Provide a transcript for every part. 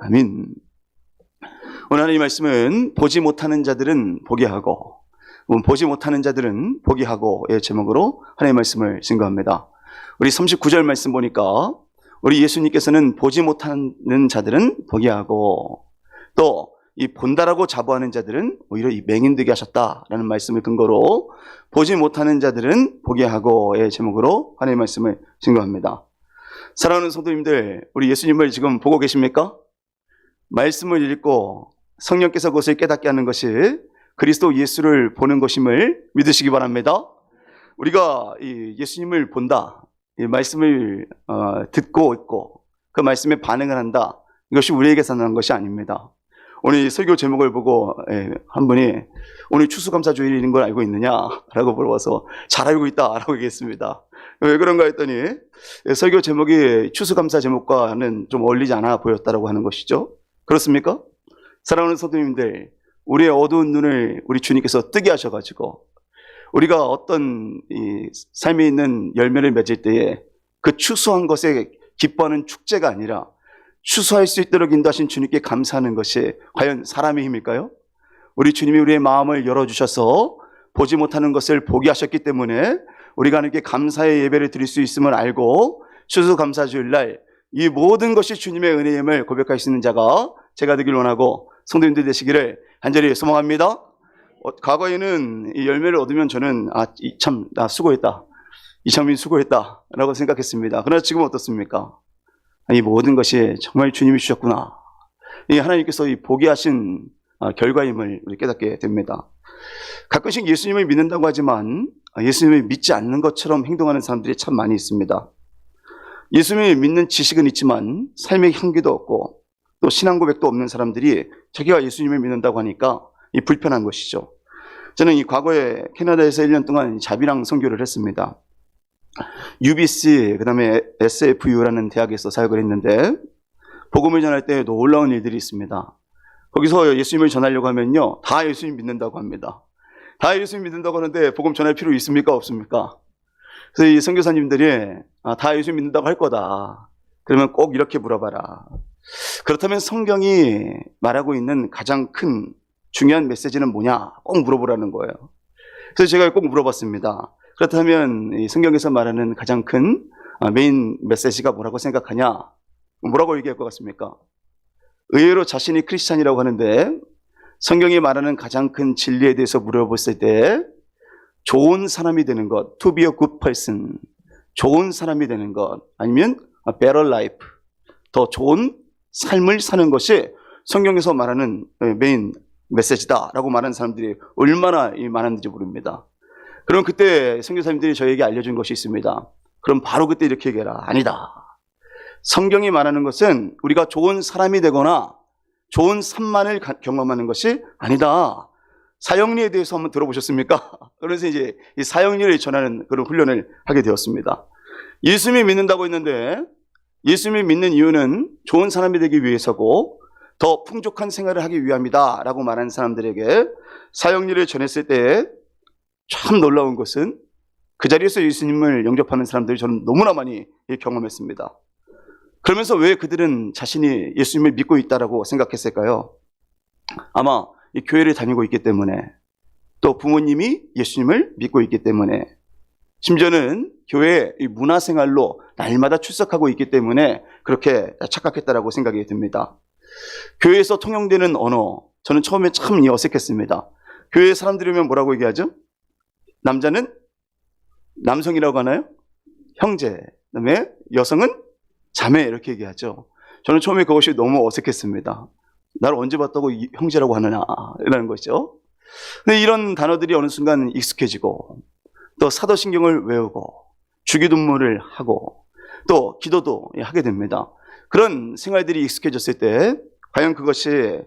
아멘. 오늘 하나님 말씀은 보지 못하는 자들은 보게 하고 보지 못하는 자들은 보게 하고의 제목으로 하나님의 말씀을 증거합니다. 우리 39절 말씀 보니까 우리 예수님께서는 보지 못하는 자들은 보게 하고 또 이 본다라고 자부하는 자들은 오히려 이 맹인되게 하셨다라는 말씀을 근거로 보지 못하는 자들은 보게 하고의 제목으로 하나님의 말씀을 증거합니다. 사랑하는 성도님들, 우리 예수님을 지금 보고 계십니까? 말씀을 읽고 성령께서 그것을 깨닫게 하는 것이 그리스도 예수를 보는 것임을 믿으시기 바랍니다. 우리가 이 예수님을 본다, 이 말씀을 듣고 있고 그 말씀에 반응을 한다, 이것이 우리에게서 나는 것이 아닙니다. 오늘 이 설교 제목을 보고 한 분이 오늘 추수감사주일인 걸 알고 있느냐? 라고 물어봐서 잘 알고 있다 라고 얘기했습니다. 왜 그런가 했더니 설교 제목이 추수감사 제목과는 좀 어울리지 않아 보였다라고 하는 것이죠. 그렇습니까? 사랑하는 성도님들, 우리의 어두운 눈을 우리 주님께서 뜨게 하셔가지고 우리가 어떤 이 삶에 있는 열매를 맺을 때에 그 추수한 것에 기뻐하는 축제가 아니라 추수할 수 있도록 인도하신 주님께 감사하는 것이 과연 사람의 힘일까요? 우리 주님이 우리의 마음을 열어주셔서 보지 못하는 것을 보게 하셨기 때문에 우리가 하나님께 감사의 예배를 드릴 수 있음을 알고 추수감사주일날 이 모든 것이 주님의 은혜임을 고백할 수 있는 자가 제가 되길 원하고 성도님들 되시기를 간절히 소망합니다. 과거에는 이 열매를 얻으면 저는 나 수고했다, 이창민 수고했다 라고 생각했습니다. 그러나 지금 어떻습니까? 이 모든 것이 정말 주님이 주셨구나, 이 하나님께서 이 보게 하신 결과임을 우리 깨닫게 됩니다. 가끔씩 예수님을 믿는다고 하지만 예수님을 믿지 않는 것처럼 행동하는 사람들이 참 많이 있습니다. 예수님을 믿는 지식은 있지만 삶의 향기도 없고 또 신앙 고백도 없는 사람들이 자기가 예수님을 믿는다고 하니까 이 불편한 것이죠. 저는 이 과거에 캐나다에서 1년 동안 자비랑 선교를 했습니다. UBC, 그 다음에 SFU라는 대학에서 사역을 했는데 복음을 전할 때 놀라운 일들이 있습니다. 거기서 예수님을 전하려고 하면요, 다 예수님 믿는다고 합니다. 다 예수님 믿는다고 하는데 복음 전할 필요 있습니까? 없습니까? 그래서 이 선교사님들이 다 예수님 믿는다고 할 거다, 그러면 꼭 이렇게 물어봐라. 그렇다면 성경이 말하고 있는 가장 큰 중요한 메시지는 뭐냐? 꼭 물어보라는 거예요. 그래서 제가 꼭 물어봤습니다. 그렇다면 이 성경에서 말하는 가장 큰 메인 메시지가 뭐라고 생각하냐? 뭐라고 얘기할 것 같습니까? 의외로 자신이 크리스찬이라고 하는데 성경이 말하는 가장 큰 진리에 대해서 물어봤을 때 좋은 사람이 되는 것, to be a good person, 좋은 사람이 되는 것, 아니면 a better life, 더 좋은 삶을 사는 것이 성경에서 말하는 메인 메시지다라고 말하는 사람들이 얼마나 많았는지 모릅니다. 그럼 그때 선교사님들이 저에게 알려준 것이 있습니다. 그럼 바로 그때 이렇게 얘기해라. 아니다. 성경이 말하는 것은 우리가 좋은 사람이 되거나 좋은 삶만을 경험하는 것이 아니다. 사형리에 대해서 한번 들어보셨습니까? 그래서 이제 이 사형리를 전하는 그런 훈련을 하게 되었습니다. 예수님이 믿는다고 했는데 예수님이 믿는 이유는 좋은 사람이 되기 위해서고 더 풍족한 생활을 하기 위함이다 라고 말하는 사람들에게 사형리를 전했을 때 참 놀라운 것은 그 자리에서 예수님을 영접하는 사람들이 저는 너무나 많이 경험했습니다. 그러면서 왜 그들은 자신이 예수님을 믿고 있다라고 생각했을까요? 아마 이 교회를 다니고 있기 때문에, 또 부모님이 예수님을 믿고 있기 때문에, 심지어는 교회의 이 문화생활로 날마다 출석하고 있기 때문에 그렇게 착각했다라고 생각이 듭니다. 교회에서 통용되는 언어, 저는 처음에 참 어색했습니다. 교회 사람들이면 뭐라고 얘기하죠? 남자는 남성이라고 하나요? 형제, 그다음에 여성은 자매, 이렇게 얘기하죠. 저는 처음에 그것이 너무 어색했습니다. 나를 언제 봤다고 형제라고 하느냐 이라는 것이죠. 근데 이런 단어들이 어느 순간 익숙해지고 또 사도신경을 외우고 주기도문을 하고 또 기도도 하게 됩니다. 그런 생활들이 익숙해졌을 때 과연 그것이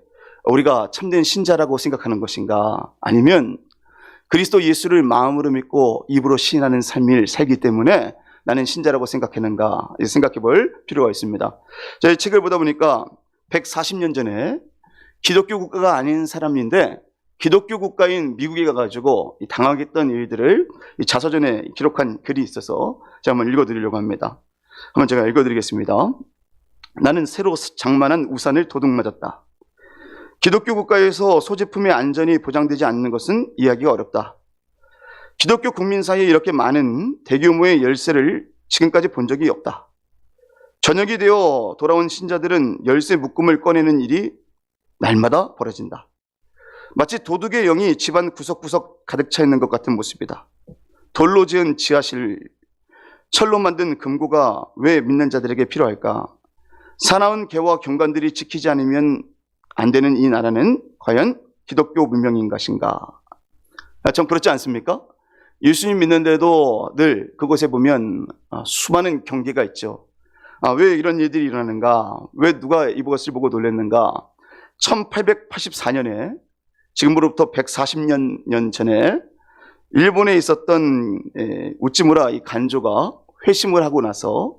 우리가 참된 신자라고 생각하는 것인가, 아니면 그리스도 예수를 마음으로 믿고 입으로 시인하는 삶을 살기 때문에 나는 신자라고 생각했는가 생각해 볼 필요가 있습니다. 저희 책을 보다 보니까 140년 전에 기독교 국가가 아닌 사람인데 기독교 국가인 미국에 가가지고 당하겠던 일들을 자서전에 기록한 글이 있어서 제가 한번 읽어드리려고 합니다. 한번 제가 읽어드리겠습니다. 나는 새로 장만한 우산을 도둑맞았다. 기독교 국가에서 소지품의 안전이 보장되지 않는 것은 이해하기가 어렵다. 기독교 국민 사이에 이렇게 많은 대규모의 열쇠를 지금까지 본 적이 없다. 저녁이 되어 돌아온 신자들은 열쇠 묶음을 꺼내는 일이 날마다 벌어진다. 마치 도둑의 영이 집안 구석구석 가득 차 있는 것 같은 모습이다. 돌로 지은 지하실, 철로 만든 금고가 왜 믿는 자들에게 필요할까? 사나운 개와 경관들이 지키지 않으면 안 되는 이 나라는 과연 기독교 문명인 것인가? 전 그렇지 않습니까? 예수님 믿는데도 늘 그곳에 보면 수많은 경계가 있죠. 왜 이런 일들이 일어나는가? 왜 누가 이것을 보고 놀랐는가? 1884년에 지금으로부터 140년 전에 일본에 있었던 우찌무라 이 간조가 회심을 하고 나서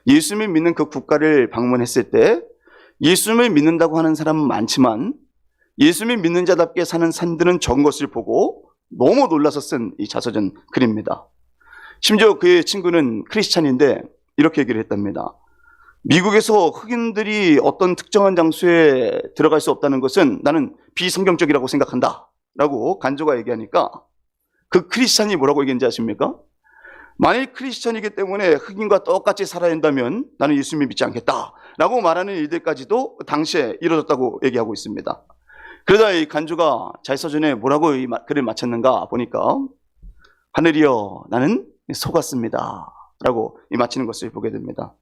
예수님을 믿는 그 국가를 방문했을 때 예수님을 믿는다고 하는 사람은 많지만 예수님을 믿는 자답게 사는 사람들은 적은 것을 보고 너무 놀라서 쓴 이 자서전 글입니다. 심지어 그의 친구는 크리스찬인데 이렇게 얘기를 했답니다. 미국에서 흑인들이 어떤 특정한 장소에 들어갈 수 없다는 것은 나는 비성경적이라고 생각한다 라고 간조가 얘기하니까 그 크리스찬이 뭐라고 얘기했는지 아십니까? 만일 크리스찬이기 때문에 흑인과 똑같이 살아야 한다면 나는 예수님을 믿지 않겠다 라고 말하는 일들까지도 당시에 이루어졌다고 얘기하고 있습니다. 그러다 이 간조가 자서전에 뭐라고 이 글을 마쳤는가 보니까 하늘이여 나는 속았습니다 라고 마치는 것을 보게 됩니다.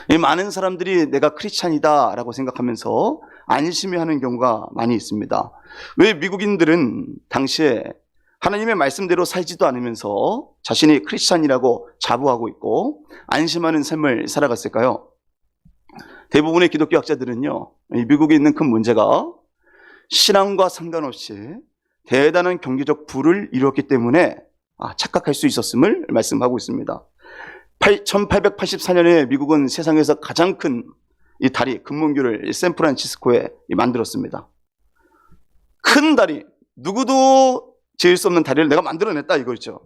이 많은 사람들이 내가 크리스찬이다 라고 생각하면서 안심해하는 경우가 많이 있습니다. 왜 미국인들은 당시에 하나님의 말씀대로 살지도 않으면서 자신이 크리스찬이라고 자부하고 있고 안심하는 삶을 살아갔을까요? 대부분의 기독교 학자들은요, 이 미국에 있는 큰 문제가 신앙과 상관없이 대단한 경제적 부를 이루었기 때문에 착각할 수 있었음을 말씀하고 있습니다. 1884년에 미국은 세상에서 가장 큰 이 다리, 금문교를 샌프란시스코에 만들었습니다. 큰 다리, 누구도 지을 수 없는 다리를 내가 만들어냈다 이거죠.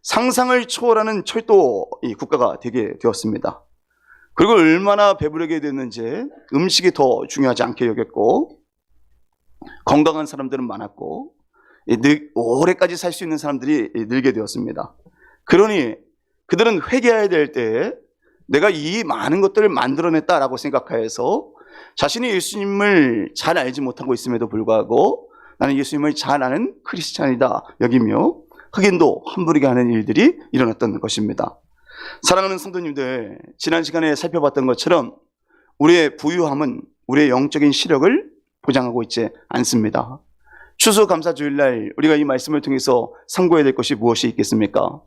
상상을 초월하는 철도 이 국가가 되게 되었습니다. 그리고 얼마나 배부르게 됐는지 음식이 더 중요하지 않게 여겼고 건강한 사람들은 많았고 오래까지 살 수 있는 사람들이 늘게 되었습니다. 그러니 그들은 회개해야 될 때 내가 이 많은 것들을 만들어냈다라고 생각하여서 자신이 예수님을 잘 알지 못하고 있음에도 불구하고 나는 예수님을 잘 아는 크리스찬이다 여기며 흑인도 환부르게 하는 일들이 일어났던 것입니다. 사랑하는 성도님들, 지난 시간에 살펴봤던 것처럼 우리의 부유함은 우리의 영적인 시력을 보장하고 있지 않습니다. 추수감사주일날 우리가 이 말씀을 통해서 상고해야 될 것이 무엇이 있겠습니까?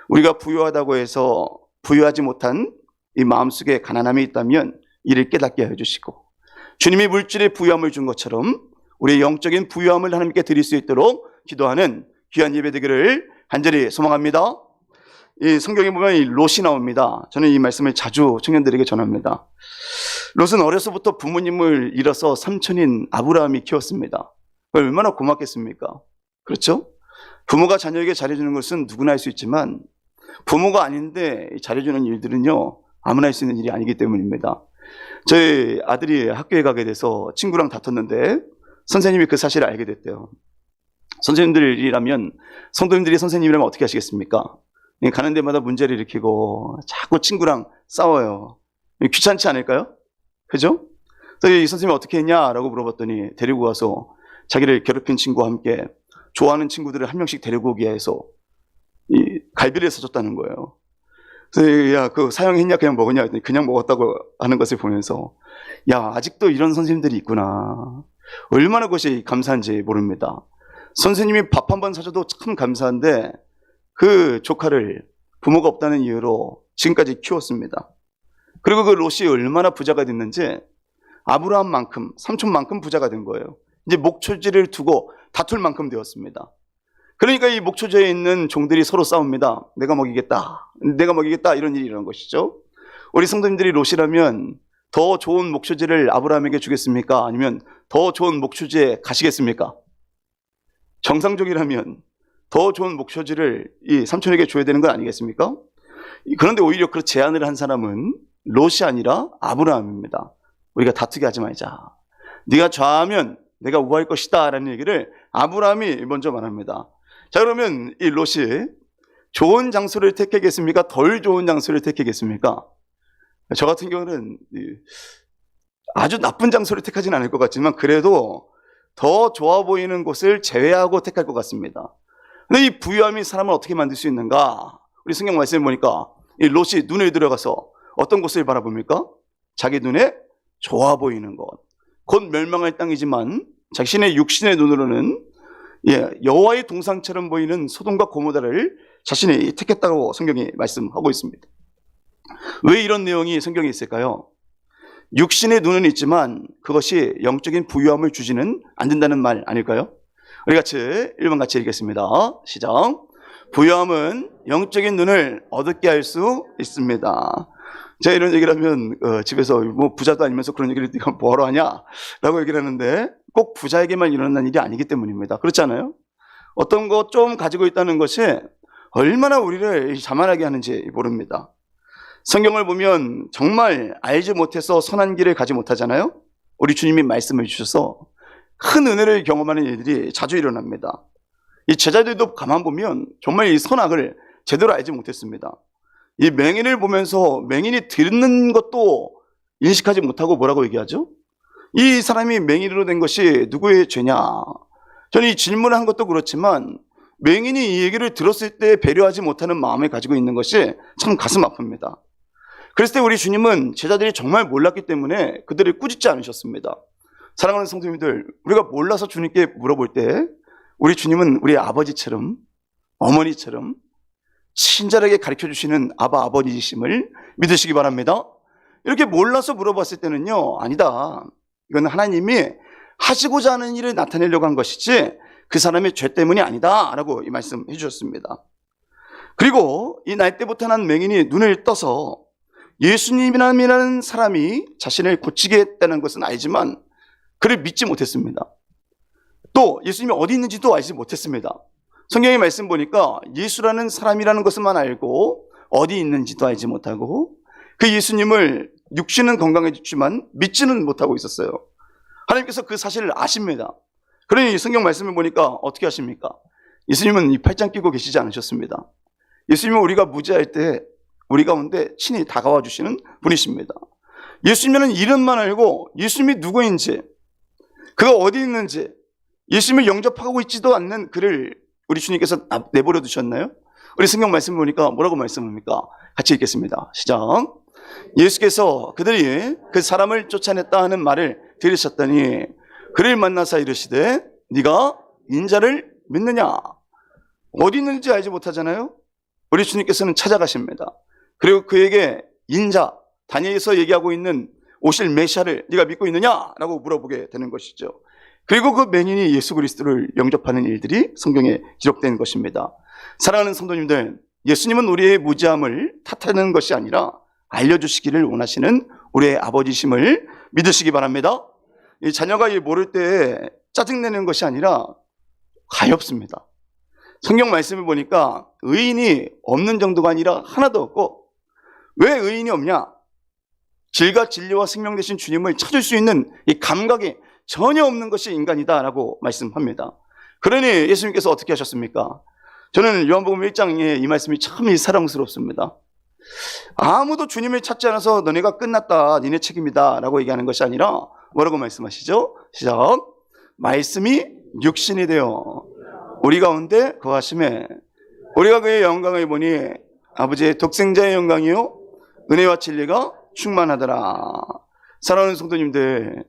우리가 부유하다고 해서 부유하지 못한 이 마음속에 가난함이 있다면 이를 깨닫게 해주시고 주님이 물질의 부유함을 준 것처럼 우리의 영적인 부유함을 하나님께 드릴 수 있도록 기도하는 귀한 예배 되기를 간절히 소망합니다. 이 성경에 보면 이 롯이 나옵니다. 저는 이 말씀을 자주 청년들에게 전합니다. 롯은 어려서부터 부모님을 잃어서 삼촌인 아브라함이 키웠습니다. 얼마나 고맙겠습니까? 그렇죠? 부모가 자녀에게 잘해주는 것은 누구나 할 수 있지만 부모가 아닌데 잘해주는 일들은요 아무나 할 수 있는 일이 아니기 때문입니다. 저희 아들이 학교에 가게 돼서 친구랑 다퉜는데 선생님이 그 사실을 알게 됐대요. 선생님들이라면 성도님들이 선생님이라면 어떻게 하시겠습니까? 가는 데마다 문제를 일으키고 자꾸 친구랑 싸워요. 귀찮지 않을까요? 그죠? 그래서 이 선생님이 어떻게 했냐라고 물어봤더니 데리고 가서 자기를 괴롭힌 친구와 함께 좋아하는 친구들을 한 명씩 데리고 오기 위해서 이 갈비를 사줬다는 거예요. 그래서 야, 그거 사용했냐 그냥 먹었냐 했더니 그냥 먹었다고 하는 것을 보면서 야, 아직도 이런 선생님들이 있구나. 얼마나 그것이 감사한지 모릅니다. 선생님이 밥 한 번 사줘도 참 감사한데 그 조카를 부모가 없다는 이유로 지금까지 키웠습니다. 그리고 그 롯이 얼마나 부자가 됐는지 아브라함만큼, 삼촌만큼 부자가 된 거예요. 이제 목초지를 두고 다툴 만큼 되었습니다. 그러니까 이 목초지에 있는 종들이 서로 싸웁니다. 내가 먹이겠다, 내가 먹이겠다 이런 일이 일어난 것이죠. 우리 성도님들이 롯이라면 더 좋은 목초지를 아브라함에게 주겠습니까? 아니면 더 좋은 목초지에 가시겠습니까? 정상적이라면 더 좋은 목초지를 이 삼촌에게 줘야 되는 건 아니겠습니까? 그런데 오히려 그 제안을 한 사람은 롯이 아니라 아브라함입니다. 우리가 다투게 하지 말자. 네가 좌하면 내가 우할 것이다 라는 얘기를 아브라함이 먼저 말합니다. 자, 그러면 이 롯이 좋은 장소를 택하겠습니까? 덜 좋은 장소를 택하겠습니까? 저 같은 경우는 아주 나쁜 장소를 택하진 않을 것 같지만 그래도 더 좋아 보이는 곳을 제외하고 택할 것 같습니다. 근데 이 부유함이 사람을 어떻게 만들 수 있는가? 우리 성경 말씀을 보니까 이 롯이 눈을 들어가서 어떤 곳을 바라봅니까? 자기 눈에 좋아 보이는 곳. 곧 멸망할 땅이지만 자신의 육신의 눈으로는 여호와의 동상처럼 보이는 소돔과 고모다를 자신이 택했다고 성경이 말씀하고 있습니다. 왜 이런 내용이 성경에 있을까요? 육신의 눈은 있지만 그것이 영적인 부유함을 주지는 않는다는 말 아닐까요? 우리 같이 1번 같이 읽겠습니다. 시작. 부유함은 영적인 눈을 어둡게 할 수 있습니다. 제가 이런 얘기를 하면 집에서 뭐 부자도 아니면서 그런 얘기를 네가 뭐하러 하냐 라고 얘기를 하는데 꼭 부자에게만 일어난 일이 아니기 때문입니다. 그렇지 않아요? 어떤 것 좀 가지고 있다는 것이 얼마나 우리를 자만하게 하는지 모릅니다. 성경을 보면 정말 알지 못해서 선한 길을 가지 못하잖아요. 우리 주님이 말씀을 주셔서 큰 은혜를 경험하는 일들이 자주 일어납니다. 이 제자들도 가만 보면 정말 이 선악을 제대로 알지 못했습니다. 이 맹인을 보면서 맹인이 듣는 것도 인식하지 못하고 뭐라고 얘기하죠? 이 사람이 맹인으로 된 것이 누구의 죄냐? 저는 이 질문을 한 것도 그렇지만 맹인이 이 얘기를 들었을 때 배려하지 못하는 마음을 가지고 있는 것이 참 가슴 아픕니다. 그랬을 때 우리 주님은 제자들이 정말 몰랐기 때문에 그들을 꾸짖지 않으셨습니다. 사랑하는 성도님들, 우리가 몰라서 주님께 물어볼 때 우리 주님은 우리 아버지처럼 어머니처럼 친절하게 가르쳐주시는 아버지이심을 믿으시기 바랍니다. 이렇게 몰라서 물어봤을 때는요, 아니다. 이건 하나님이 하시고자 하는 일을 나타내려고 한 것이지 그 사람의 죄 때문이 아니다 라고 이 말씀해 주셨습니다. 그리고 이 날 때부터 난 맹인이 눈을 떠서 예수님이라는 사람이 자신을 고치게 했다는 것은 알지만 그를 믿지 못했습니다. 또 예수님이 어디 있는지도 알지 못했습니다. 성경의 말씀 보니까 예수라는 사람이라는 것만 알고 어디 있는지도 알지 못하고 그 예수님을 육신은 건강해졌지만 믿지는 못하고 있었어요. 하나님께서 그 사실을 아십니다. 그러니 성경 말씀을 보니까 어떻게 하십니까? 예수님은 이 팔짱 끼고 계시지 않으셨습니다. 예수님은 우리가 무지할 때 우리 가운데 친히 다가와 주시는 분이십니다. 예수님은 이름만 알고 예수님이 누구인지 그가 어디 있는지 예수님을 영접하고 있지도 않는 그를 우리 주님께서 내버려 두셨나요? 우리 성경 말씀 보니까 뭐라고 말씀합니까? 같이 읽겠습니다. 시작. 예수께서 그들이 그 사람을 쫓아냈다 하는 말을 들으셨더니 그를 만나사 이르시되 네가 인자를 믿느냐? 어디 있는지 알지 못하잖아요? 우리 주님께서는 찾아가십니다. 그리고 그에게 인자, 다니엘에서 얘기하고 있는 오실 메시아를 네가 믿고 있느냐? 라고 물어보게 되는 것이죠. 그리고 그 맹인이 예수 그리스도를 영접하는 일들이 성경에 기록된 것입니다. 사랑하는 성도님들, 예수님은 우리의 무지함을 탓하는 것이 아니라 알려주시기를 원하시는 우리의 아버지심을 믿으시기 바랍니다. 이 자녀가 모를 때 짜증내는 것이 아니라 가엾습니다. 성경 말씀을 보니까 의인이 없는 정도가 아니라 하나도 없고, 왜 의인이 없냐? 질과 진리와 생명 되신 주님을 찾을 수 있는 이 감각이 전혀 없는 것이 인간이다라고 말씀합니다. 그러니 예수님께서 어떻게 하셨습니까? 저는 요한복음 1장에 이 말씀이 참 사랑스럽습니다. 아무도 주님을 찾지 않아서 너네가 끝났다, 니네 책임이다 라고 얘기하는 것이 아니라 뭐라고 말씀하시죠? 시작. 말씀이 육신이 되어 우리 가운데 거하심에 우리가 그의 영광을 보니 아버지의 독생자의 영광이요 은혜와 진리가 충만하더라. 사랑하는 성도님들,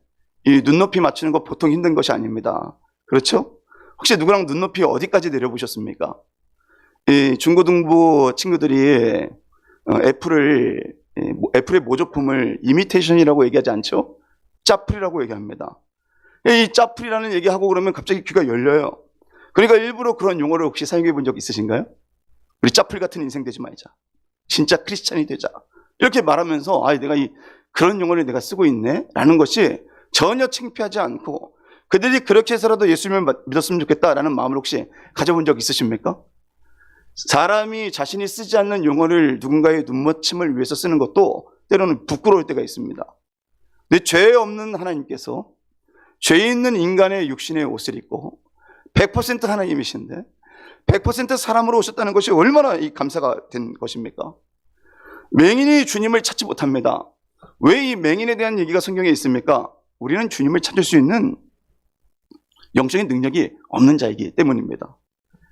이 눈높이 맞추는 거 보통 힘든 것이 아닙니다. 그렇죠? 혹시 누구랑 눈높이 어디까지 내려보셨습니까? 이 중고등부 친구들이 애플의 모조품을 이미테이션이라고 얘기하지 않죠? 짜플이라고 얘기합니다. 이 짜플이라는 얘기하고 그러면 갑자기 귀가 열려요. 그러니까 일부러 그런 용어를 혹시 사용해 본 적 있으신가요? 우리 짜플 같은 인생 되지 말자. 진짜 크리스찬이 되자. 이렇게 말하면서 내가 그런 용어를 내가 쓰고 있네 라는 것이 전혀 창피하지 않고 그들이 그렇게 해서라도 예수님을 믿었으면 좋겠다라는 마음을 혹시 가져본 적 있으십니까? 사람이 자신이 쓰지 않는 용어를 누군가의 눈맞춤을 위해서 쓰는 것도 때로는 부끄러울 때가 있습니다. 근데 죄 없는 하나님께서 죄 있는 인간의 육신의 옷을 입고 100% 하나님이신데 100% 사람으로 오셨다는 것이 얼마나 이 감사가 된 것입니까? 맹인이 주님을 찾지 못합니다. 왜 이 맹인에 대한 얘기가 성경에 있습니까? 우리는 주님을 찾을 수 있는 영적인 능력이 없는 자이기 때문입니다.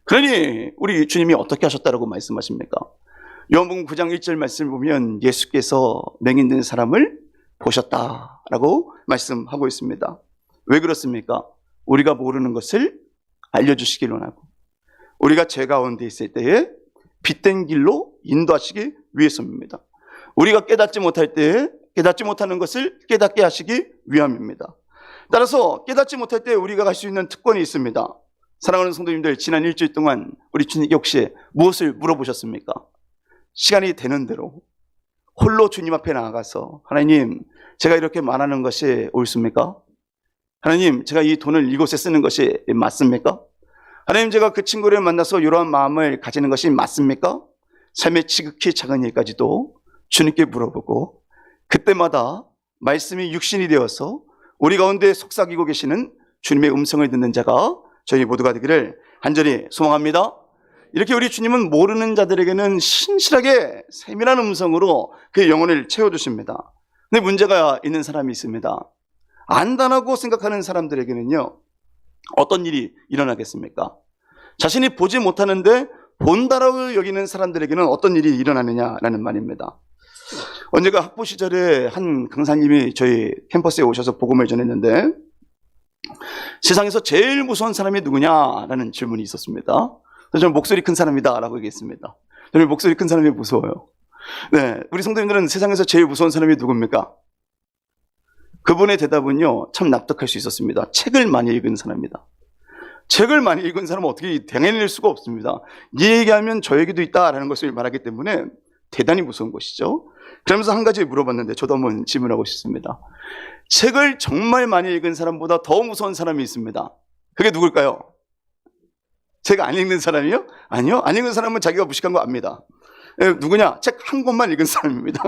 그러니 우리 주님이 어떻게 하셨다라고 말씀하십니까? 요한복음 9장 1절 말씀을 보면 예수께서 맹인된 사람을 보셨다라고 말씀하고 있습니다. 왜 그렇습니까? 우리가 모르는 것을 알려주시길 원하고 우리가 죄 가운데 있을 때에 빛된 길로 인도하시기 위해서입니다. 우리가 깨닫지 못할 때에 깨닫지 못하는 것을 깨닫게 하시기 위함입니다. 따라서 깨닫지 못할 때 우리가 갈 수 있는 특권이 있습니다. 사랑하는 성도님들, 지난 일주일 동안 우리 주님께 혹시 무엇을 물어보셨습니까? 시간이 되는 대로 홀로 주님 앞에 나아가서 하나님, 제가 이렇게 말하는 것이 옳습니까? 하나님, 제가 이 돈을 이곳에 쓰는 것이 맞습니까? 하나님, 제가 그 친구를 만나서 이러한 마음을 가지는 것이 맞습니까? 삶의 지극히 작은 일까지도 주님께 물어보고 그때마다 말씀이 육신이 되어서 우리 가운데 속삭이고 계시는 주님의 음성을 듣는 자가 저희 모두가 되기를 간절히 소망합니다. 이렇게 우리 주님은 모르는 자들에게는 신실하게 세밀한 음성으로 그의 영혼을 채워주십니다. 근데 문제가 있는 사람이 있습니다. 안다라고 생각하는 사람들에게는요, 어떤 일이 일어나겠습니까? 자신이 보지 못하는데 본다라고 여기는 사람들에게는 어떤 일이 일어나느냐라는 말입니다. 언제가 학부 시절에 한 강사님이 저희 캠퍼스에 오셔서 복음을 전했는데 세상에서 제일 무서운 사람이 누구냐라는 질문이 있었습니다. 그래서 저는 목소리 큰 사람이다 라고 얘기했습니다. 저는 목소리 큰 사람이 무서워요. 네, 우리 성도님들은 세상에서 제일 무서운 사람이 누굽니까? 그분의 대답은요, 참 납득할 수 있었습니다. 책을 많이 읽은 사람입니다. 책을 많이 읽은 사람은 어떻게 당해낼 수가 없습니다. 이 얘기하면 저에게도 있다라는 것을 말하기 때문에 대단히 무서운 것이죠. 그러면서 한 가지 물어봤는데 저도 한번 질문하고 싶습니다. 책을 정말 많이 읽은 사람보다 더 무서운 사람이 있습니다. 그게 누굴까요? 책 안 읽는 사람이요? 아니요. 안 읽는 사람은 자기가 무식한 거 압니다. 누구냐? 책 한 권만 읽은 사람입니다.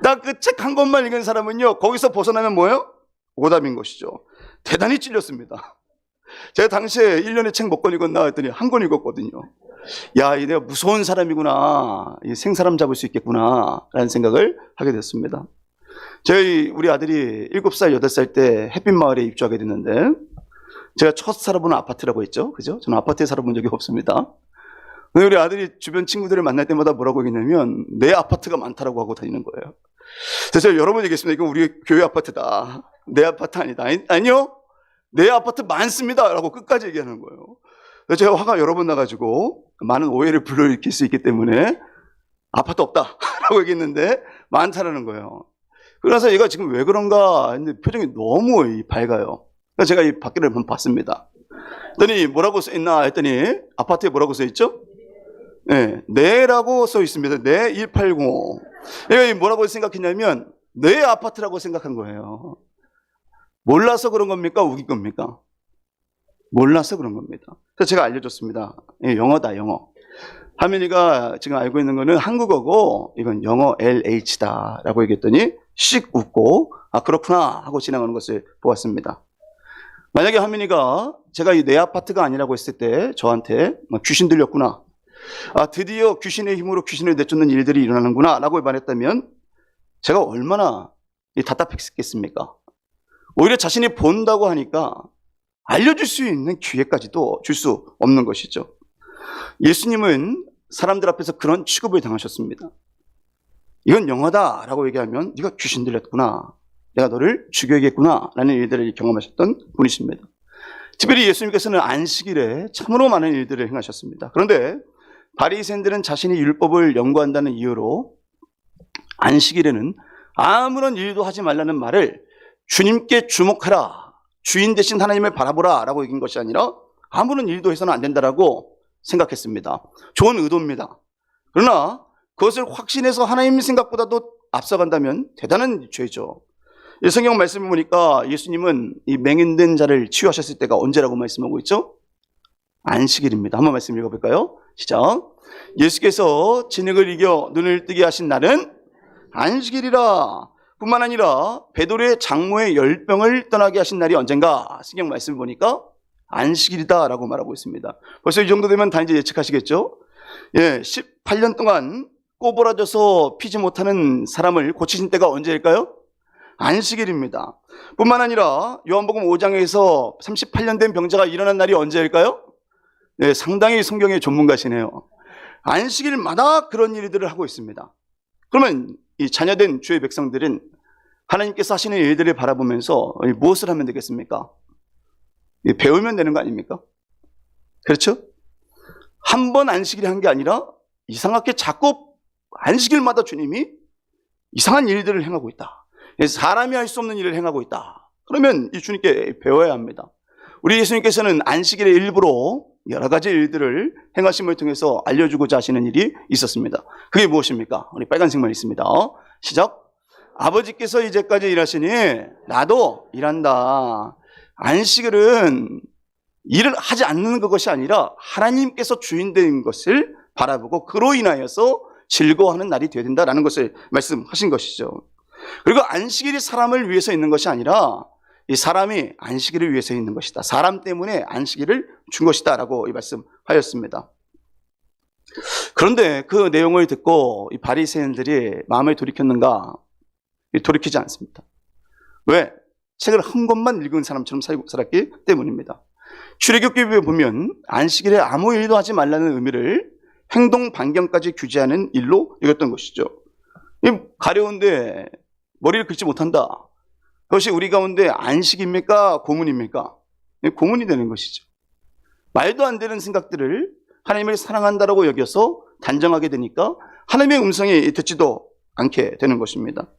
딱 그 책 한 권만 읽은 사람은요, 거기서 벗어나면 뭐예요? 오답인 것이죠. 대단히 찔렸습니다. 제가 당시에 1년에 책 몇 권 읽었나 했더니 한 권 읽었거든요. 야, 이 내가 무서운 사람이구나. 이 생사람 잡을 수 있겠구나. 라는 생각을 하게 됐습니다. 우리 아들이 7살, 8살 때 햇빛마을에 입주하게 됐는데, 제가 첫 살아보는 아파트라고 했죠. 그죠? 저는 아파트에 살아본 적이 없습니다. 근데 우리 아들이 주변 친구들을 만날 때마다 뭐라고 얘기냐면, 내 아파트가 많다라고 하고 다니는 거예요. 그래서 제가 여러 번 얘기했습니다. 이건 우리 교회 아파트다. 내 아파트 아니다. 아니요. 내 아파트 많습니다. 라고 끝까지 얘기하는 거예요. 그래서 제가 화가 여러 번 나가지고 많은 오해를 불러일으킬 수 있기 때문에 아파트 없다. 라고 얘기했는데 많다라는 거예요. 그래서 얘가 지금 왜 그런가 했는데 표정이 너무 밝아요. 그래서 제가 이 밖에를 한번 봤습니다. 그랬더니 뭐라고 써있나 했더니 아파트에 뭐라고 써있죠? 네, 네라고 써있습니다. 네 1805. 얘가 뭐라고 생각했냐면 내 아파트라고 생각한 거예요. 몰라서 그런 겁니까? 우긴 겁니까? 몰라서 그런 겁니다. 그래서 제가 알려줬습니다. 예, 영어다, 영어. 하민이가 지금 알고 있는 거는 한국어고 이건 영어 LH다 라고 얘기했더니 씩 웃고 아 그렇구나 하고 지나가는 것을 보았습니다. 만약에 하민이가 제가 이 내 아파트가 아니라고 했을 때 저한테 귀신 들렸구나, 아 드디어 귀신의 힘으로 귀신을 내쫓는 일들이 일어나는구나 라고 말했다면 제가 얼마나 답답했겠습니까? 오히려 자신이 본다고 하니까 알려줄 수 있는 기회까지도 줄 수 없는 것이죠. 예수님은 사람들 앞에서 그런 취급을 당하셨습니다. 이건 영어다 라고 얘기하면 네가 귀신 들렸구나, 내가 너를 죽여야겠구나 라는 일들을 경험하셨던 분이십니다. 특별히 예수님께서는 안식일에 참으로 많은 일들을 행하셨습니다. 그런데 바리새인들은 자신이 율법을 연구한다는 이유로 안식일에는 아무런 일도 하지 말라는 말을 주님께 주목하라, 주인 대신 하나님을 바라보라 라고 얘기한 것이 아니라 아무런 일도 해서는 안 된다라고 생각했습니다. 좋은 의도입니다. 그러나 그것을 확신해서 하나님 생각보다도 앞서간다면 대단한 죄죠. 이 성경 말씀을 보니까 예수님은 이 맹인된 자를 치유하셨을 때가 언제라고 말씀하고 있죠? 안식일입니다. 한번 말씀 읽어볼까요? 시작. 예수께서 진흙을 이겨 눈을 뜨게 하신 날은 안식일이라. 뿐만 아니라 베드로의 장모의 열병을 떠나게 하신 날이 언젠가? 성경 말씀을 보니까 안식일이다라고 말하고 있습니다. 벌써 이 정도 되면 다 이제 예측하시겠죠? 18년 동안 꼬부라져서 피지 못하는 사람을 고치신 때가 언제일까요? 안식일입니다. 뿐만 아니라 요한복음 5장에서 38년 된 병자가 일어난 날이 언제일까요? 상당히 성경의 전문가시네요. 안식일마다 그런 일들을 하고 있습니다. 그러면 이 자녀된 주의 백성들은 하나님께서 하시는 일들을 바라보면서 무엇을 하면 되겠습니까? 배우면 되는 거 아닙니까? 그렇죠? 한 번 안식일 한 게 아니라 이상하게 자꾸 안식일마다 주님이 이상한 일들을 행하고 있다. 사람이 할 수 없는 일을 행하고 있다. 그러면 이 주님께 배워야 합니다. 우리 예수님께서는 안식일의 일부로 여러 가지 일들을 행하심을 통해서 알려주고자 하시는 일이 있었습니다. 그게 무엇입니까? 우리 빨간색만 있습니다. 시작. 아버지께서 이제까지 일하시니 나도 일한다. 안식일은 일을 하지 않는 것이 아니라 하나님께서 주인된 것을 바라보고 그로 인하여서 즐거워하는 날이 되어야 된다라는 것을 말씀하신 것이죠. 그리고 안식일이 사람을 위해서 있는 것이 아니라 이 사람이 안식일을 위해서 있는 것이다. 사람 때문에 안식일을 준 것이다 라고 이 말씀하였습니다. 그런데 그 내용을 듣고 이 바리새인들이 마음을 돌이켰는가? 돌이키지 않습니다. 왜? 책을 한 권만 읽은 사람처럼 살았기 때문입니다. 출애굽기에 보면 안식일에 아무 일도 하지 말라는 의미를 행동 반경까지 규제하는 일로 여겼던 것이죠. 가려운데 머리를 긁지 못한다. 그것이 우리 가운데 안식입니까? 고문입니까? 고문이 되는 것이죠. 말도 안 되는 생각들을 하나님을 사랑한다라고 여겨서 단정하게 되니까 하나님의 음성이 듣지도 않게 되는 것입니다.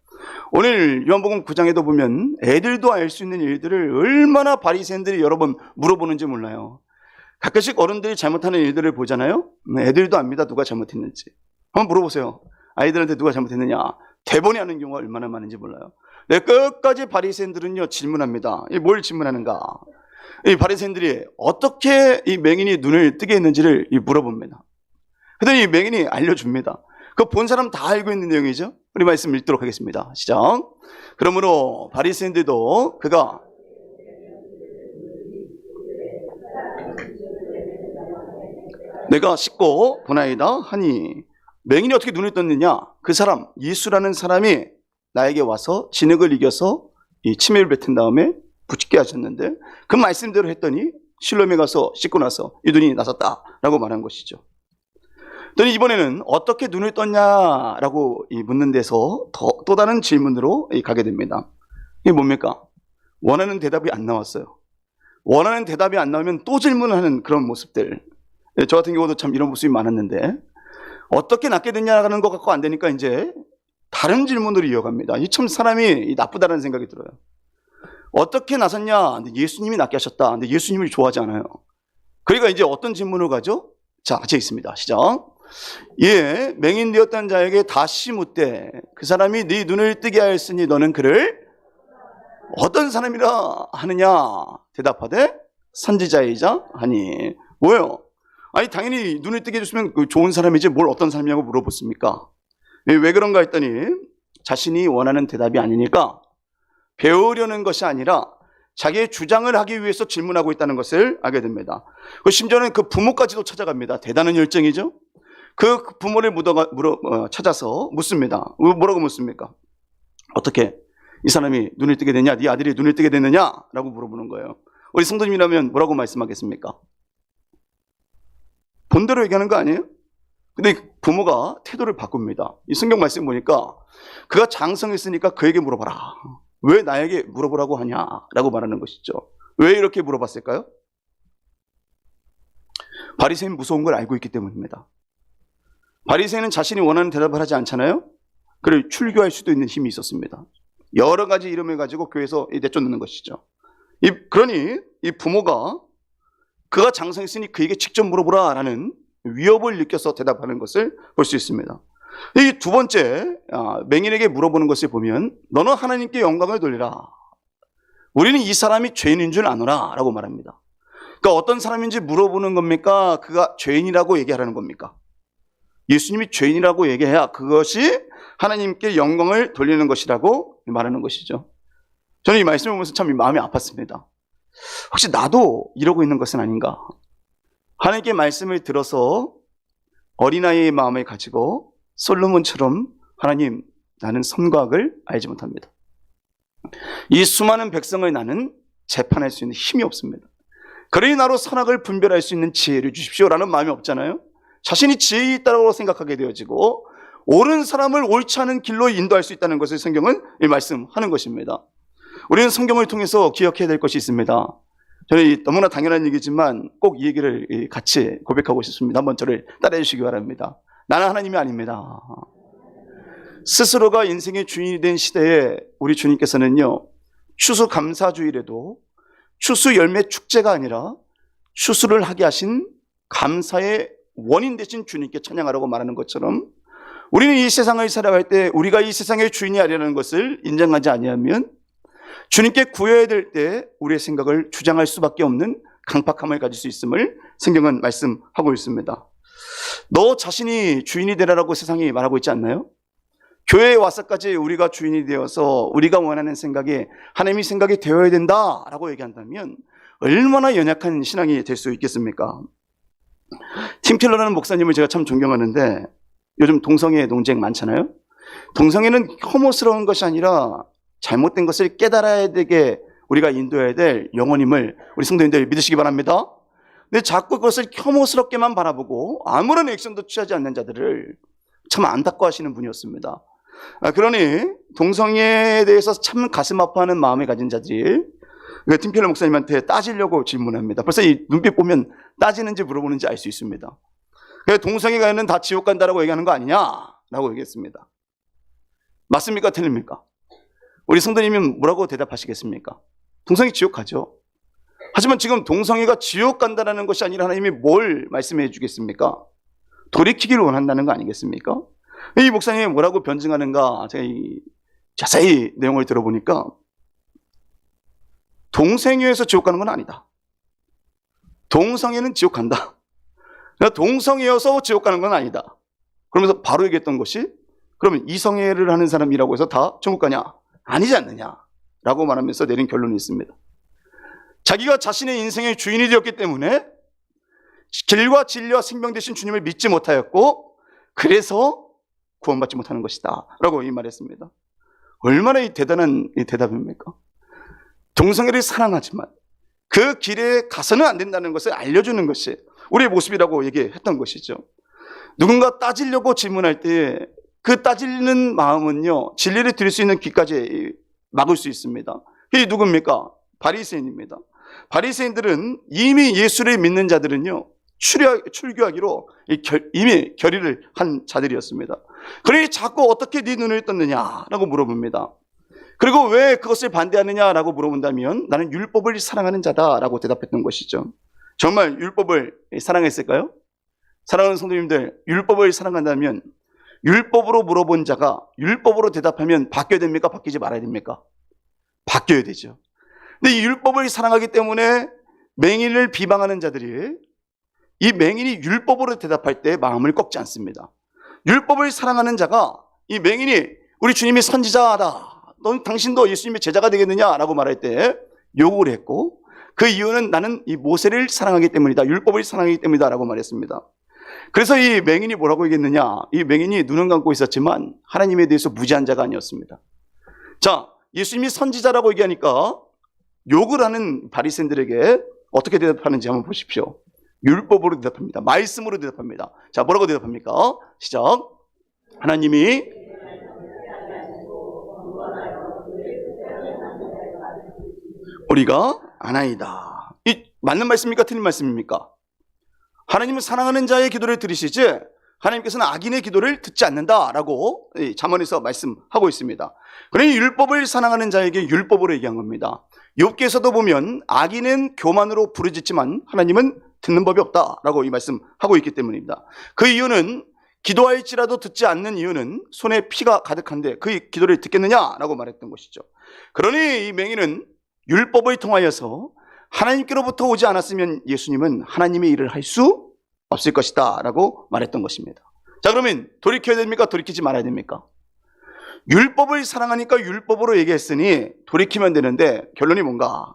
오늘 요한복음 9장에도 보면 애들도 알 수 있는 일들을 얼마나 바리새인들이 여러 번 물어보는지 몰라요. 가끔씩 어른들이 잘못하는 일들을 보잖아요. 애들도 압니다. 누가 잘못했는지. 한번 물어보세요. 아이들한테 누가 잘못했느냐. 대본이 하는 경우가 얼마나 많은지 몰라요. 끝까지 바리새인들은요 질문합니다. 뭘 질문하는가? 이 바리새인들이 어떻게 이 맹인이 눈을 뜨게 했는지를 물어봅니다. 그랬더니 이 맹인이 알려줍니다. 그 본 사람 다 알고 있는 내용이죠. 우리 말씀 읽도록 하겠습니다. 시작. 그러므로 바리새인들도 그가 내가 씻고 보나이다 하니 맹인이 어떻게 눈을 떴느냐? 그 사람 예수라는 사람이 나에게 와서 진흙을 이겨서 이 침을 뱉은 다음에 부치게 하셨는데 그 말씀대로 했더니 실로암에 가서 씻고 나서 이 눈이 나섰다라고 말한 것이죠. 그랬더니 이번에는 어떻게 눈을 떴냐라고 묻는 데서 또 다른 질문으로 가게 됩니다. 이게 뭡니까? 원하는 대답이 안 나왔어요. 원하는 대답이 안 나오면 또 질문하는 그런 모습들. 저 같은 경우도 참 이런 모습이 많았는데 어떻게 낫게 됐냐라는 것 갖고 안 되니까 이제 다른 질문으로 이어갑니다. 이 참 사람이 나쁘다는 생각이 들어요. 어떻게 나섰냐? 근데 예수님이 낫게 하셨다. 근데 예수님을 좋아하지 않아요. 그러니까 이제 어떤 질문으로 가죠? 자, 같이 있습니다. 시작. 예, 맹인 되었던 자에게 다시 묻되 그 사람이 네 눈을 뜨게 하였으니 너는 그를 어떤 사람이라 하느냐? 대답하되 선지자이자 하니. 뭐예요? 아니 당연히 눈을 뜨게 해줬으면 좋은 사람이지 뭘 어떤 사람이냐고 물어봤습니까? 왜 그런가 했더니 자신이 원하는 대답이 아니니까 배우려는 것이 아니라 자기의 주장을 하기 위해서 질문하고 있다는 것을 알게 됩니다. 심지어는 그 부모까지도 찾아갑니다. 대단한 열정이죠. 그 부모를 찾아서 묻습니다. 뭐라고 묻습니까? 어떻게 이 사람이 눈을 뜨게 됐냐? 네 아들이 눈을 뜨게 됐느냐? 라고 물어보는 거예요. 우리 성도님이라면 뭐라고 말씀하겠습니까? 본대로 얘기하는 거 아니에요? 근데 부모가 태도를 바꿉니다. 이 성경 말씀 보니까 그가 장성했으니까 그에게 물어봐라. 왜 나에게 물어보라고 하냐라고 말하는 것이죠. 왜 이렇게 물어봤을까요? 바리새인 무서운 걸 알고 있기 때문입니다. 바리새인은 자신이 원하는 대답을 하지 않잖아요. 그를 출교할 수도 있는 힘이 있었습니다. 여러 가지 이름을 가지고 교회에서 내쫓는 것이죠. 그러니 이 부모가 그가 장성했으니 그에게 직접 물어보라라는 위협을 느껴서 대답하는 것을 볼 수 있습니다. 이 두 번째 맹인에게 물어보는 것을 보면 너는 하나님께 영광을 돌리라. 우리는 이 사람이 죄인인 줄 아노라 라고 말합니다. 그러니까 어떤 사람인지 물어보는 겁니까? 그가 죄인이라고 얘기하라는 겁니까? 예수님이 죄인이라고 얘기해야 그것이 하나님께 영광을 돌리는 것이라고 말하는 것이죠. 저는 이 말씀을 보면서 참 마음이 아팠습니다. 혹시 나도 이러고 있는 것은 아닌가? 하나님께 말씀을 들어서 어린아이의 마음을 가지고 솔로몬처럼 하나님, 나는 선과 악을 알지 못합니다. 이 수많은 백성을 나는 재판할 수 있는 힘이 없습니다. 그러니 나로 선악을 분별할 수 있는 지혜를 주십시오라는 마음이 없잖아요. 자신이 지혜 있다고 생각하게 되어지고 옳은 사람을 옳지 않은 길로 인도할 수 있다는 것을 성경은 말씀하는 것입니다. 우리는 성경을 통해서 기억해야 될 것이 있습니다. 저는 너무나 당연한 얘기지만 꼭 이 얘기를 같이 고백하고 싶습니다. 한번 저를 따라해 주시기 바랍니다. 나는 하나님이 아닙니다. 스스로가 인생의 주인이 된 시대에 우리 주님께서는요, 추수감사주일에도 추수 열매 축제가 아니라 추수를 하게 하신 감사의 원인 되신 주님께 찬양하라고 말하는 것처럼, 우리는 이 세상을 살아갈 때 우리가 이 세상의 주인이 아니라는 것을 인정하지 아니하면 주님께 구해야 될 때 우리의 생각을 주장할 수밖에 없는 강팍함을 가질 수 있음을 성경은 말씀하고 있습니다. 너 자신이 주인이 되라라고 세상이 말하고 있지 않나요? 교회에 와서까지 우리가 주인이 되어서 우리가 원하는 생각이 하나님의 생각이 되어야 된다라고 얘기한다면 얼마나 연약한 신앙이 될 수 있겠습니까? 팀 켈러라는 목사님을 제가 참 존경하는데, 요즘 동성애 논쟁 많잖아요. 동성애는 혐오스러운 것이 아니라 잘못된 것을 깨달아야 되게 우리가 인도해야 될 영혼임을 우리 성도님들 믿으시기 바랍니다. 근데 자꾸 그것을 혐오스럽게만 바라보고 아무런 액션도 취하지 않는 자들을 참 안타까워하시는 분이었습니다. 그러니 동성애에 대해서 참 가슴 아파하는 마음을 가진 자들이 팀켈러 목사님한테 따지려고 질문합니다. 벌써 이 눈빛 보면 따지는지 물어보는지 알 수 있습니다. 동성애가는 다 지옥 간다라고 얘기하는 거 아니냐라고 얘기했습니다. 맞습니까? 틀립니까? 우리 성도님은 뭐라고 대답하시겠습니까? 동성애 지옥 가죠. 하지만 지금 동성애가 지옥 간다는 것이 아니라 하나님이 뭘 말씀해 주겠습니까? 돌이키기를 원한다는 거 아니겠습니까? 이 목사님이 뭐라고 변증하는가, 제가 자세히 내용을 들어보니까 동성애에서 지옥 가는 건 아니다. 동성애는 지옥 간다. 동성애여서 지옥 가는 건 아니다. 그러면서 바로 얘기했던 것이, 그러면 이성애를 하는 사람이라고 해서 다 천국 가냐? 아니지 않느냐라고 말하면서 내린 결론이 있습니다. 자기가 자신의 인생의 주인이 되었기 때문에 길과 진리와 생명 되신 주님을 믿지 못하였고, 그래서 구원받지 못하는 것이다 라고 말했습니다. 얼마나 대단한 대답입니까? 동성애를 사랑하지만 그 길에 가서는 안 된다는 것을 알려주는 것이 우리의 모습이라고 얘기했던 것이죠. 누군가 따지려고 질문할 때 그 따지는 마음은요, 진리를 들을 수 있는 귀까지 막을 수 있습니다. 이 누굽니까? 바리새인입니다. 바리새인들은 이미 예수를 믿는 자들은요, 출교하기로 이미 결의를 한 자들이었습니다. 그러니 자꾸 어떻게 네 눈을 떴느냐라고 물어봅니다. 그리고 왜 그것을 반대하느냐라고 물어본다면 나는 율법을 사랑하는 자다라고 대답했던 것이죠. 정말 율법을 사랑했을까요? 사랑하는 성도님들, 율법을 사랑한다면 율법으로 물어본 자가 율법으로 대답하면 바뀌어야 됩니까? 바뀌지 말아야 됩니까? 바뀌어야 되죠. 근데 이 율법을 사랑하기 때문에 맹인을 비방하는 자들이 이 맹인이 율법으로 대답할 때 마음을 꺾지 않습니다. 율법을 사랑하는 자가 이 맹인이 우리 주님이 선지자다, 당신도 예수님의 제자가 되겠느냐라고 말할 때 요구를 했고, 그 이유는 나는 이 모세를 사랑하기 때문이다, 율법을 사랑하기 때문이다 라고 말했습니다. 그래서 이 맹인이 뭐라고 얘기했느냐, 이 맹인이 눈은 감고 있었지만 하나님에 대해서 무지한 자가 아니었습니다. 자, 예수님이 선지자라고 얘기하니까 욕을 하는 바리새인들에게 어떻게 대답하는지 한번 보십시오. 율법으로 대답합니다. 말씀으로 대답합니다. 자, 뭐라고 대답합니까? 시작. 하나님이 우리가 아나이다. 이 맞는 말씀입니까? 틀린 말씀입니까? 하나님은 사랑하는 자의 기도를 들으시지 하나님께서는 악인의 기도를 듣지 않는다라고 잠언에서 말씀하고 있습니다. 그러니 율법을 사랑하는 자에게 율법으로 얘기한 겁니다. 욥기에서도 보면 악인은 교만으로 부르짖지만 하나님은 듣는 법이 없다라고 이 말씀하고 있기 때문입니다. 그 이유는 기도할지라도 듣지 않는 이유는 손에 피가 가득한데 그 기도를 듣겠느냐라고 말했던 것이죠. 그러니 이 맹인은 율법을 통하여서 하나님께로부터 오지 않았으면 예수님은 하나님의 일을 할 수 없을 것이다 라고 말했던 것입니다. 자, 그러면 돌이켜야 됩니까? 돌이키지 말아야 됩니까? 율법을 사랑하니까 율법으로 얘기했으니 돌이키면 되는데 결론이 뭔가?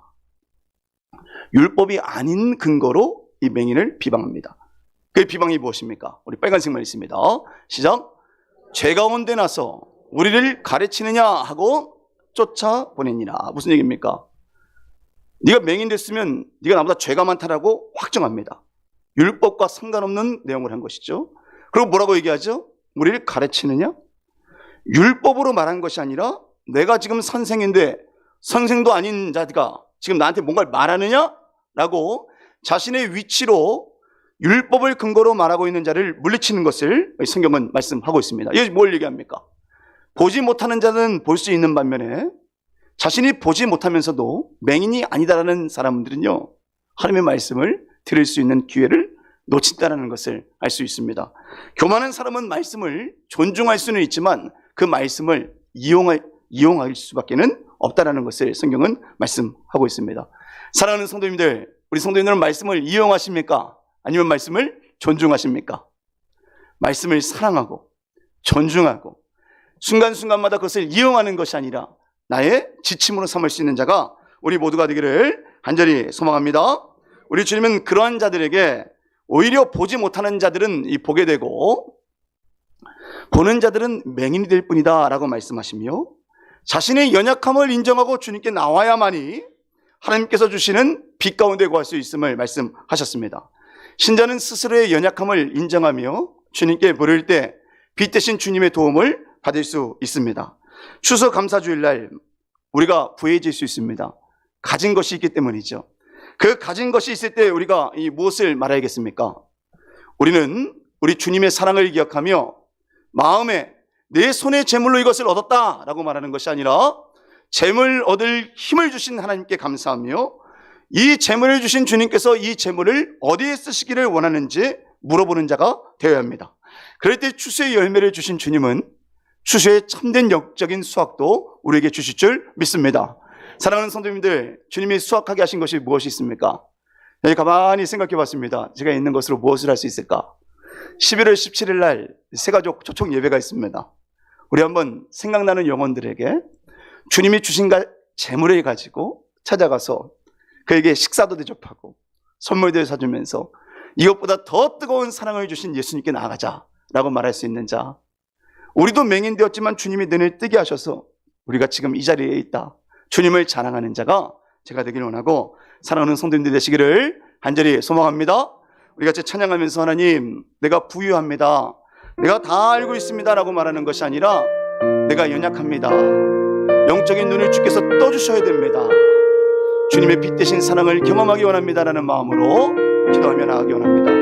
율법이 아닌 근거로 이 맹인을 비방합니다. 그 비방이 무엇입니까? 우리 빨간색만 있습니다. 시작. 죄 가운데 나서 우리를 가르치느냐 하고 쫓아보내니라. 무슨 얘기입니까? 네가 맹인 됐으면 네가 나보다 죄가 많다라고 확정합니다. 율법과 상관없는 내용을 한 것이죠. 그리고 뭐라고 얘기하죠? 우리를 가르치느냐? 율법으로 말한 것이 아니라 내가 지금 선생인데 선생도 아닌 자가 지금 나한테 뭔가를 말하느냐? 라고 자신의 위치로 율법을 근거로 말하고 있는 자를 물리치는 것을 성경은 말씀하고 있습니다. 이게 뭘 얘기합니까? 보지 못하는 자는 볼 수 있는 반면에 자신이 보지 못하면서도 맹인이 아니다라는 사람들은요, 하나님의 말씀을 들을 수 있는 기회를 놓친다는 것을 알 수 있습니다. 교만한 사람은 말씀을 존중할 수는 있지만 그 말씀을 이용할 수밖에는 없다라는 것을 성경은 말씀하고 있습니다. 사랑하는 성도님들, 우리 성도님들은 말씀을 이용하십니까? 아니면 말씀을 존중하십니까? 말씀을 사랑하고 존중하고 순간순간마다 그것을 이용하는 것이 아니라 나의 지침으로 삼을 수 있는 자가 우리 모두가 되기를 간절히 소망합니다. 우리 주님은 그러한 자들에게 오히려 보지 못하는 자들은 보게 되고 보는 자들은 맹인이 될 뿐이다 라고 말씀하시며 자신의 연약함을 인정하고 주님께 나와야만이 하나님께서 주시는 빛 가운데 거할 수 있음을 말씀하셨습니다. 신자는 스스로의 연약함을 인정하며 주님께 부를 때 빛 대신 주님의 도움을 받을 수 있습니다. 추수감사주일날 우리가 부해질 수 있습니다. 가진 것이 있기 때문이죠. 그 가진 것이 있을 때 우리가 무엇을 말해야겠습니까? 우리는 우리 주님의 사랑을 기억하며 마음에 내 손의 재물로 이것을 얻었다라고 말하는 것이 아니라 재물 얻을 힘을 주신 하나님께 감사하며 이 재물을 주신 주님께서 이 재물을 어디에 쓰시기를 원하는지 물어보는 자가 되어야 합니다. 그럴 때 추수의 열매를 주신 주님은 추수의 참된 영적인 수확도 우리에게 주실 줄 믿습니다. 사랑하는 성도님들, 주님이 수확하게 하신 것이 무엇이 있습니까? 가만히 생각해 봤습니다. 제가 있는 것으로 무엇을 할 수 있을까? 11월 17일 날 새가족 초청 예배가 있습니다. 우리 한번 생각나는 영혼들에게 주님이 주신 재물을 가지고 찾아가서 그에게 식사도 대접하고 선물들 사주면서 이것보다 더 뜨거운 사랑을 주신 예수님께 나아가자라고 말할 수 있는 자, 우리도 맹인 되었지만 주님이 눈을 뜨게 하셔서 우리가 지금 이 자리에 있다, 주님을 자랑하는 자가 제가 되기를 원하고 사랑하는 성도님들 되시기를 간절히 소망합니다. 우리 같이 찬양하면서 하나님, 내가 부유합니다, 내가 다 알고 있습니다 라고 말하는 것이 아니라 내가 연약합니다, 영적인 눈을 주께서 떠주셔야 됩니다, 주님의 빛 대신 사랑을 경험하기 원합니다 라는 마음으로 기도하며 나가기 원합니다.